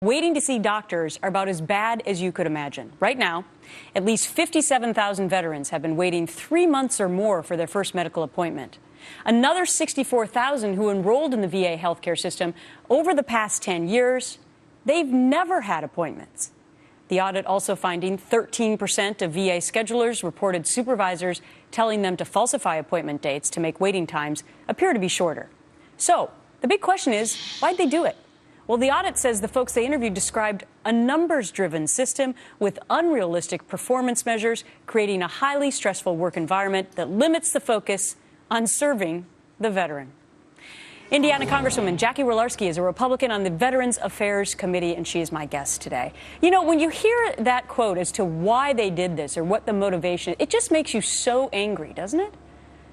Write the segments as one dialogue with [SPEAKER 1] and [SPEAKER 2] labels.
[SPEAKER 1] Waiting to see doctors are about as bad as you could imagine. Right now, at least 57,000 veterans have been waiting 3 months or more for their first medical appointment. Another 64,000 who enrolled in the VA healthcare system over the past 10 years, they've never had appointments. The audit also finding 13% of VA schedulers reported supervisors telling them to falsify appointment dates to make waiting times appear to be shorter. So the big question is, why'd they do it? Well, the audit says the folks they interviewed described a numbers-driven system with unrealistic performance measures, creating a highly stressful work environment that limits the focus on serving the veteran. Indiana Congresswoman Jackie Walorski is a Republican on the Veterans Affairs Committee, and she is my guest today. You know, when you hear that quote as to why they did this or what the motivation is, it just makes you so angry, doesn't it?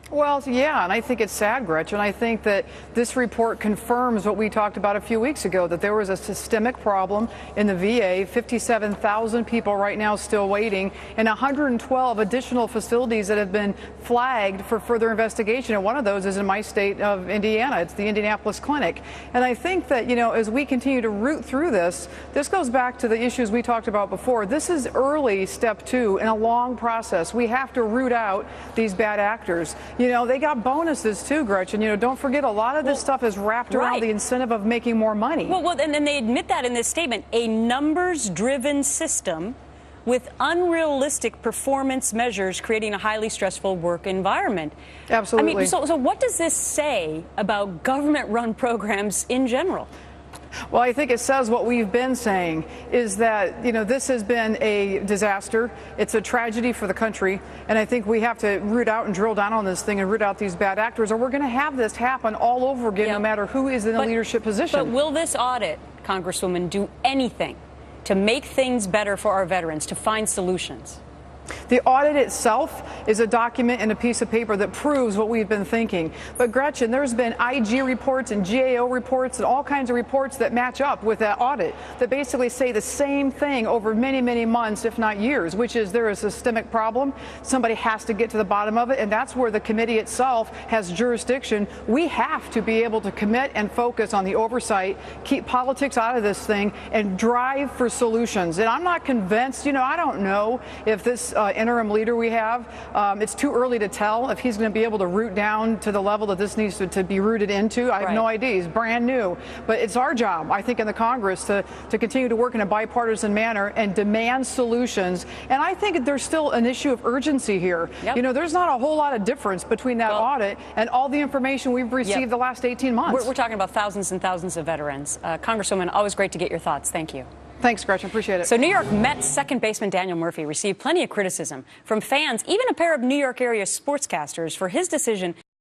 [SPEAKER 2] Well, yeah, and I think it's sad, Gretchen. I think that this report confirms what we talked about a few weeks ago, that there was a systemic problem in the VA, 57,000 people right now still waiting, and 112 additional facilities that have been flagged for further investigation. And one of those is in my state of Indiana. It's the Indianapolis Clinic. And I think that, you know, as we continue to root through this, this goes back to the issues we talked about before. This is early step 2 in a long process. We have to root out these bad actors. You know, they got bonuses too, Gretchen. You know, don't forget a lot of this stuff is wrapped around the incentive of making more money.
[SPEAKER 1] Well, and then they admit that in this statement, a numbers-driven system with unrealistic performance measures creating a highly stressful work environment.
[SPEAKER 2] Absolutely.
[SPEAKER 1] I mean, so what does this say about government-run programs in general?
[SPEAKER 2] Well, I think it says what we've been saying is that, you know, this has been a disaster. It's a tragedy for the country. And I think we have to root out and drill down on this thing and root out these bad actors, or we're going to have this happen all over again, no matter who is in a leadership position.
[SPEAKER 1] But will this audit, Congresswoman, do anything to make things better for our veterans, to find solutions?
[SPEAKER 2] The audit itself is a document and a piece of paper that proves what we've been thinking. But Gretchen, there's been IG reports and GAO reports and all kinds of reports that match up with that audit that basically say the same thing over many, many months, if not years, which is there is a systemic problem. Somebody has to get to the bottom of it, and that's where the committee itself has jurisdiction. We have to be able to commit and focus on the oversight, keep politics out of this thing, and drive for solutions. And I'm not convinced, you know, I don't know if this interim leader we have, it's too early to tell if he's going to be able to root down to the level that this needs to be rooted into. I have no idea. He's brand new. But it's our job, I think, in the Congress to continue to work in a bipartisan manner and demand solutions. And I think there's still an issue of urgency here. You know, there's not a whole lot of difference between that audit and all the information we've received the last 18 months.
[SPEAKER 1] We're talking about thousands and thousands of veterans. Congresswoman, always great to get your thoughts. Thank you.
[SPEAKER 2] Thanks, Gretchen. Appreciate it.
[SPEAKER 1] So New York Mets second baseman Daniel Murphy received plenty of criticism from fans, even a pair of New York area sportscasters, for his decision